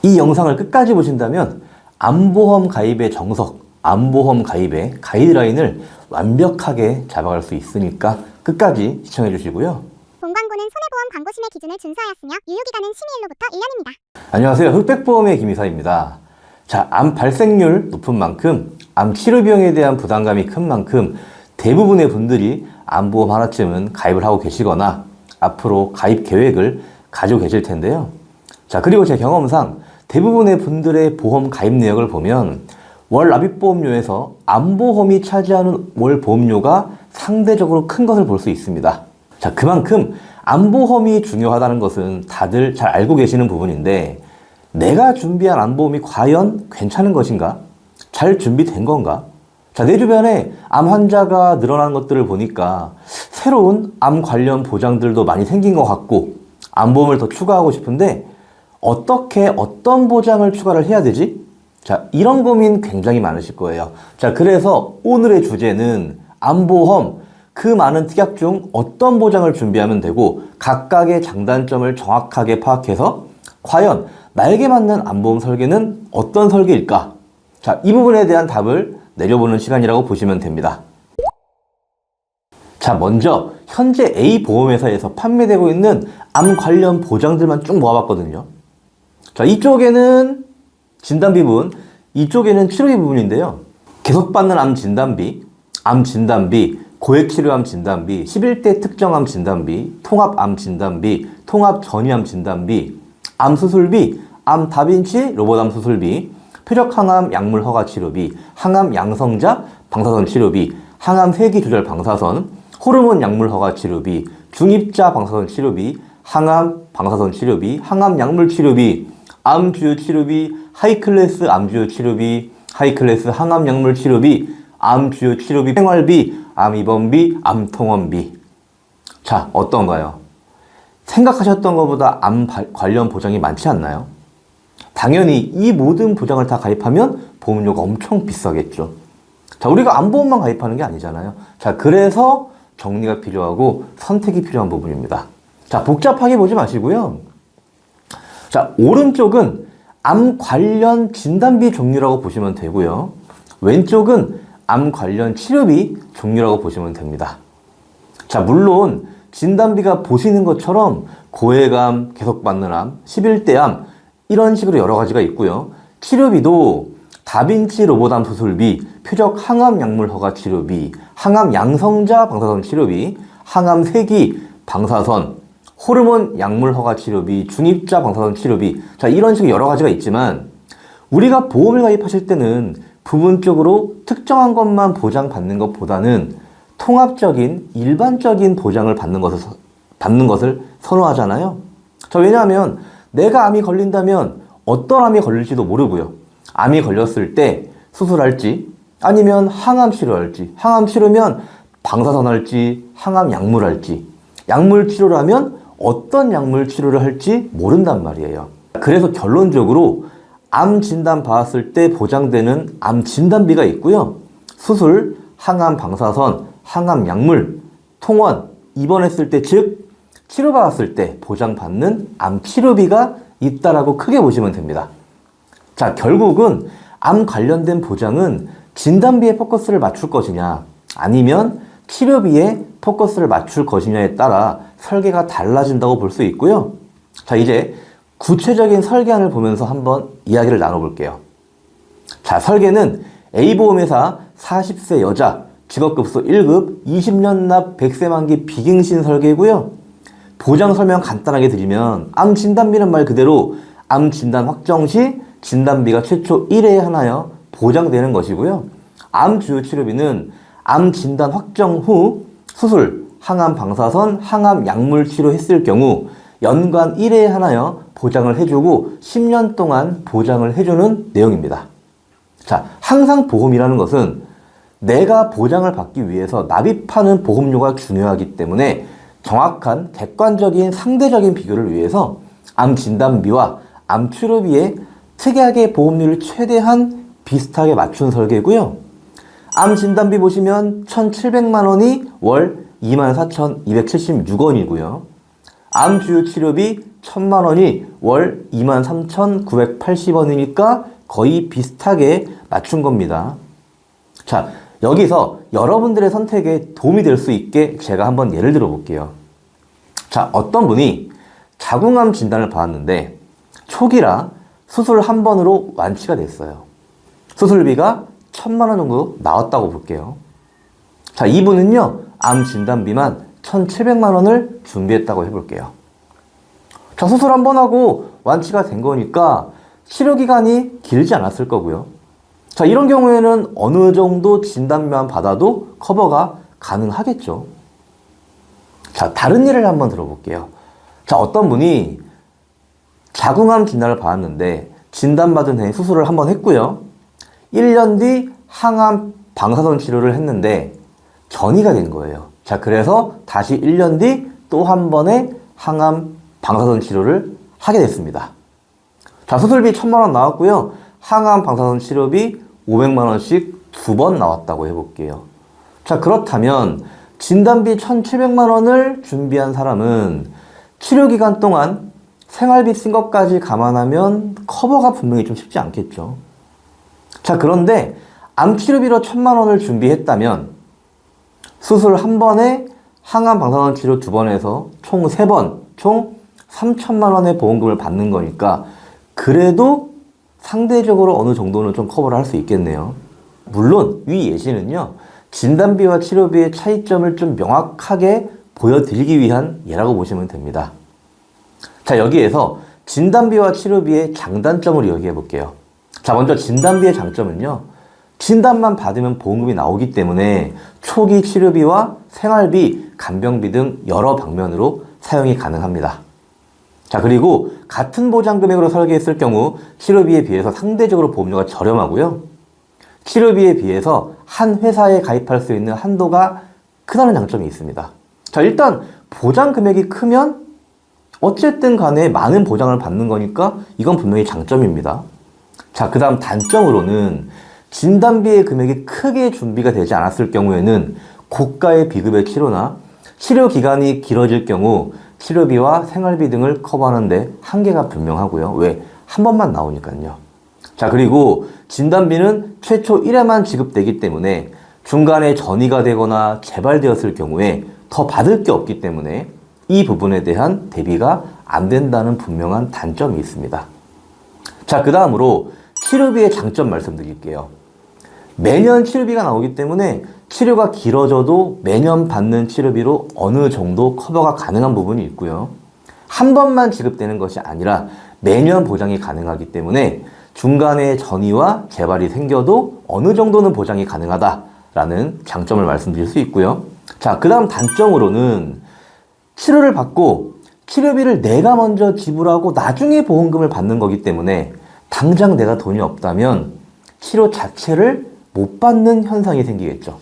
이 영상을 끝까지 보신다면 암보험 가입의 정석, 암보험 가입의 가이드라인을 완벽하게 잡아갈 수 있으니까 끝까지 시청해 주시고요. 본 광고는 손해보험 광고심의 기준을 준수하였으며 유효기간은 심의일로부터 1년입니다. 안녕하세요. 흑백보험의 김이사입니다. 자, 암 발생률 높은 만큼 암 치료 비용에 대한 부담감이 큰 만큼 대부분의 분들이 암보험 하나쯤은 가입을 하고 계시거나 앞으로 가입 계획을 가지고 계실 텐데요. 자, 그리고 제 경험상 대부분의 분들의 보험 가입 내역을 보면 월 납입보험료에서 암보험이 차지하는 월 보험료가 상대적으로 큰 것을 볼 수 있습니다. 자, 그만큼 암보험이 중요하다는 것은 다들 잘 알고 계시는 부분인데 내가 준비한 암보험이 과연 괜찮은 것인가? 잘 준비된 건가? 자, 내 주변에 암 환자가 늘어나는 것들을 보니까 새로운 암 관련 보장들도 많이 생긴 것 같고 암보험을 더 추가하고 싶은데 어떤 보장을 추가를 해야 되지? 자, 이런 고민 굉장히 많으실 거예요. 자, 그래서 오늘의 주제는 암보험 그 많은 특약 중 어떤 보장을 준비하면 되고 각각의 장단점을 정확하게 파악해서 과연 나에게 맞는 암보험 설계는 어떤 설계일까? 자, 이 부분에 대한 답을 내려보는 시간이라고 보시면 됩니다. 자, 먼저 현재 A 보험회사에서 판매되고 있는 암 관련 보장들만 쭉 모아봤거든요. 자, 이쪽에는 진단비 부분, 이쪽에는 치료비 부분인데요. 계속 받는 암 진단비, 고액치료암 진단비, 11대 특정암 진단비, 통합암 진단비, 통합 전이암 진단비, 암 수술비, 암 다빈치 로봇암 수술비, 표적 항암 약물 허가 치료비, 항암 양성자 방사선 치료비, 항암 세기 조절 방사선, 호르몬 약물 허가 치료비, 중입자 방사선 치료비, 항암 방사선 치료비, 항암 약물 치료비, 암 주요 치료비, 하이클래스 암 주요 치료비, 하이클래스 항암 약물 치료비, 암 주요 치료비, 생활비, 암 입원비, 암 통원비. 자, 어떤가요? 생각하셨던 것보다 암 관련 보장이 많지 않나요? 당연히 이 모든 보장을 다 가입하면 보험료가 엄청 비싸겠죠. 자, 우리가 암보험만 가입하는 게 아니잖아요. 자, 그래서 정리가 필요하고 선택이 필요한 부분입니다. 자, 복잡하게 보지 마시고요. 자, 오른쪽은 암 관련 진단비 종류라고 보시면 되고요. 왼쪽은 암 관련 치료비 종류라고 보시면 됩니다. 자, 물론 진단비가 보시는 것처럼 고액암, 계속받는 암, 11대 암 이런 식으로 여러 가지가 있고요. 치료비도 다빈치 로봇암 수술비, 표적 항암 약물 허가 치료비, 항암 양성자 방사선 치료비, 항암 세기 방사선, 호르몬 약물 허가 치료비, 중입자 방사선 치료비. 자, 이런 식으로 여러 가지가 있지만 우리가 보험을 가입하실 때는 부분적으로 특정한 것만 보장받는 것보다는 통합적인 일반적인 보장을 받는 것을 선호하잖아요. 자, 왜냐하면 내가 암이 걸린다면 어떤 암이 걸릴지도 모르고요. 암이 걸렸을 때 수술할지 아니면 항암 치료할지, 항암 치료면 방사선 할지, 항암 약물 할지, 약물 치료라면 어떤 약물 치료를 할지 모른단 말이에요. 그래서 결론적으로 암 진단 받았을 때 보장되는 암 진단비가 있고요. 수술, 항암 방사선, 항암 약물, 통원, 입원했을 때 즉 치료받았을 때 보장받는 암 치료비가 있다라고 크게 보시면 됩니다. 자, 결국은 암 관련된 보장은 진단비에 포커스를 맞출 것이냐 아니면 치료비에 포커스를 맞출 것이냐에 따라 설계가 달라진다고 볼 수 있고요. 자, 이제 구체적인 설계안을 보면서 한번 이야기를 나눠볼게요. 자, 설계는 A보험회사 40세 여자 직업급수 1급 20년 납 100세 만기 비갱신 설계고요. 보장 설명 간단하게 드리면 암 진단비는 말 그대로 암 진단 확정 시 진단비가 최초 1회에 하나여 보장되는 것이고요. 암 주요 치료비는 암 진단 확정 후 수술, 항암 방사선, 항암 약물 치료했을 경우 연간 1회에 하나여 보장을 해주고 10년 동안 보장을 해주는 내용입니다. 자, 항상 보험이라는 것은 내가 보장을 받기 위해서 납입하는 보험료가 중요하기 때문에 정확한 객관적인 상대적인 비교를 위해서 암 진단비와 암 치료비의 특약의 보험료를 최대한 비슷하게 맞춘 설계고요. 암 진단비 보시면 1,700만 원이 월 24,276원이고요. 암 주요 치료비 1,000만 원이 월 23,980원이니까 거의 비슷하게 맞춘 겁니다. 자, 여기서 여러분들의 선택에 도움이 될 수 있게 제가 한번 예를 들어 볼게요. 자, 어떤 분이 자궁암 진단을 받았는데 초기라 수술 한 번으로 완치가 됐어요. 수술비가 1,000만 원 정도 나왔다고 볼게요. 자, 이분은요, 암 진단비만 1,700만 원을 준비했다고 해볼게요. 자, 수술 한 번 하고 완치가 된 거니까 치료 기간이 길지 않았을 거고요. 자, 이런 경우에는 어느 정도 진단비만 받아도 커버가 가능하겠죠. 자, 다른 예를 한번 들어볼게요. 자, 어떤 분이 자궁암 진단을 받았는데 진단받은 해 수술을 한번 했고요. 1년 뒤 항암 방사선 치료를 했는데 전이가 된 거예요. 자, 그래서 다시 1년 뒤 또 한 번의 항암 방사선 치료를 하게 됐습니다. 자, 수술비 1,000만 원 나왔고요. 항암 방사선 치료비 500만 원씩 2번 나왔다고 해볼게요. 자, 그렇다면 진단비 1,700만 원을 준비한 사람은 치료 기간 동안 생활비 쓴 것까지 감안하면 커버가 분명히 좀 쉽지 않겠죠. 자, 그런데 암 치료비로 1,000만 원을 준비했다면 수술 한 번에 항암 방사선 치료 2번에서 총 3번, 총 3,000만 원의 보험금을 받는 거니까 그래도 상대적으로 어느 정도는 좀 커버를 할 수 있겠네요. 물론 위 예시는요, 진단비와 치료비의 차이점을 좀 명확하게 보여드리기 위한 예라고 보시면 됩니다. 자, 여기에서 진단비와 치료비의 장단점을 이야기해 볼게요. 자, 먼저 진단비의 장점은요, 진단만 받으면 보험금이 나오기 때문에 초기 치료비와 생활비, 간병비 등 여러 방면으로 사용이 가능합니다. 자, 그리고 같은 보장 금액으로 설계했을 경우 치료비에 비해서 상대적으로 보험료가 저렴하고요. 치료비에 비해서 한 회사에 가입할 수 있는 한도가 크다는 장점이 있습니다. 자, 일단 보장 금액이 크면 어쨌든 간에 많은 보장을 받는 거니까 이건 분명히 장점입니다. 자, 그 다음 단점으로는 진단비의 금액이 크게 준비가 되지 않았을 경우에는 고가의 비급여 치료나 치료 기간이 길어질 경우 치료비와 생활비 등을 커버하는데 한계가 분명하고요. 왜? 한 번만 나오니까요. 자, 그리고 진단비는 최초 1회만 지급되기 때문에 중간에 전이가 되거나 재발되었을 경우에 더 받을 게 없기 때문에 이 부분에 대한 대비가 안 된다는 분명한 단점이 있습니다. 자, 그 다음으로 치료비의 장점 말씀드릴게요. 매년 치료비가 나오기 때문에 치료가 길어져도 매년 받는 치료비로 어느 정도 커버가 가능한 부분이 있고요. 한 번만 지급되는 것이 아니라 매년 보장이 가능하기 때문에 중간에 전이와 재발이 생겨도 어느 정도는 보장이 가능하다라는 장점을 말씀드릴 수 있고요. 자, 그 다음 단점으로는 치료를 받고 치료비를 내가 먼저 지불하고 나중에 보험금을 받는 거기 때문에 당장 내가 돈이 없다면 치료 자체를 못 받는 현상이 생기겠죠.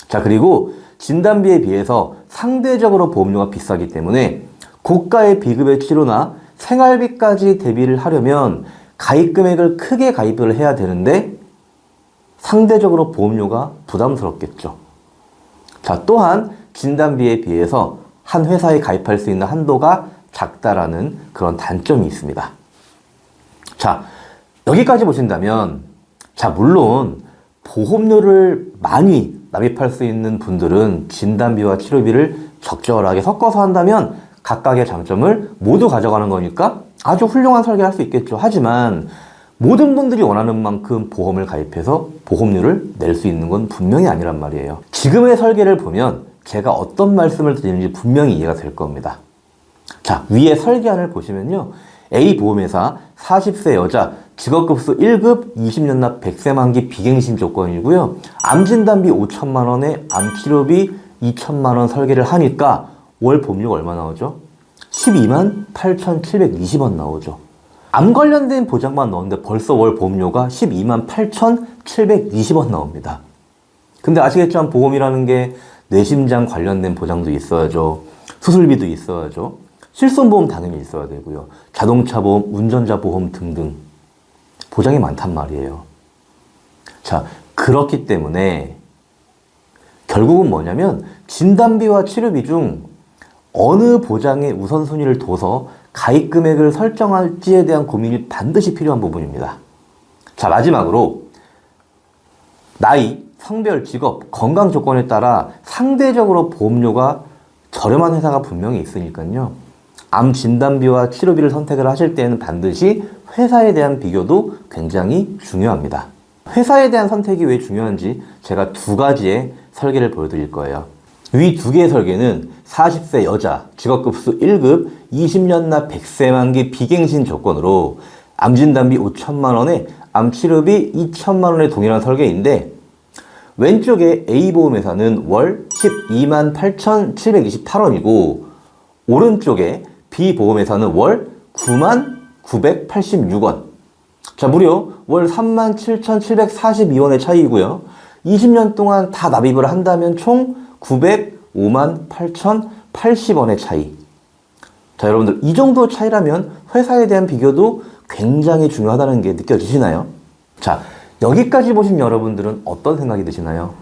자, 그리고 진단비에 비해서 상대적으로 보험료가 비싸기 때문에 고가의 비급여 치료나 생활비까지 대비를 하려면 가입 금액을 크게 가입을 해야 되는데 상대적으로 보험료가 부담스럽겠죠. 자, 또한 진단비에 비해서 한 회사에 가입할 수 있는 한도가 작다라는 그런 단점이 있습니다. 자, 여기까지 보신다면, 자, 물론 보험료를 많이 납입할 수 있는 분들은 진단비와 치료비를 적절하게 섞어서 한다면 각각의 장점을 모두 가져가는 거니까 아주 훌륭한 설계를 할 수 있겠죠. 하지만 모든 분들이 원하는 만큼 보험을 가입해서 보험료를 낼 수 있는 건 분명히 아니란 말이에요. 지금의 설계를 보면 제가 어떤 말씀을 드리는지 분명히 이해가 될 겁니다. 자, 위에 설계안을 보시면요, A 보험회사 40세 여자 직업급수 1급 20년 납 100세 만기 비갱신 조건이고요. 암진단비 5천만 원에 암치료비 2천만 원 설계를 하니까 월 보험료가 얼마 나오죠? 12만 8,720원 나오죠. 암 관련된 보장만 넣었는데 벌써 월 보험료가 12만 8,720원 나옵니다. 근데 아시겠지만 보험이라는 게 뇌심장 관련된 보장도 있어야죠. 수술비도 있어야죠. 실손보험 당연히 있어야 되고요. 자동차 보험, 운전자 보험 등등 보장이 많단 말이에요. 자, 그렇기 때문에 결국은 뭐냐면 진단비와 치료비 중 어느 보장에 우선순위를 둬서 가입 금액을 설정할지에 대한 고민이 반드시 필요한 부분입니다. 자, 마지막으로 나이, 성별, 직업, 건강 조건에 따라 상대적으로 보험료가 저렴한 회사가 분명히 있으니까요. 암 진단비와 치료비를 선택을 하실 때에는 반드시 회사에 대한 비교도 굉장히 중요합니다. 회사에 대한 선택이 왜 중요한지 제가 두 가지의 설계를 보여드릴 거예요. 위 두 개의 설계는 40세 여자, 직업급수 1급, 20년 납 100세 만기 비갱신 조건으로 암진단비 5천만 원에 암치료비 2천만 원의 동일한 설계인데, 왼쪽에 A보험회사는 월 12만 8,728원이고 오른쪽에 B보험회사는 월 9만 986원. 자, 무려 월 3만 7,742원의 차이이고요. 20년 동안 다 납입을 한다면 총 905만 8,080원의 차이. 자, 여러분들 이 정도 차이라면 회사에 대한 비교도 굉장히 중요하다는 게 느껴지시나요? 자, 여기까지 보신 여러분들은 어떤 생각이 드시나요?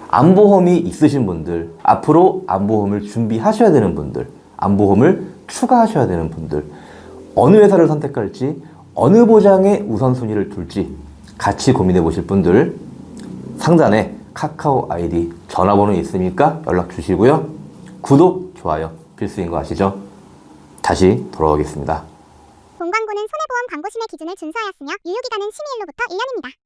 암보험이 있으신 분들, 앞으로 암보험을 준비하셔야 되는 분들, 암보험을 추가하셔야 되는 분들, 어느 회사를 선택할지, 어느 보장에 우선순위를 둘지 같이 고민해 보실 분들, 상단에 카카오 아이디, 전화번호 있으니까 연락 주시고요. 구독, 좋아요 필수인 거 아시죠? 다시 돌아오겠습니다. 본 광고는 손해보험 광고심의 기준을 준수하였으며 유효기간은 심의일로부터 1년입니다.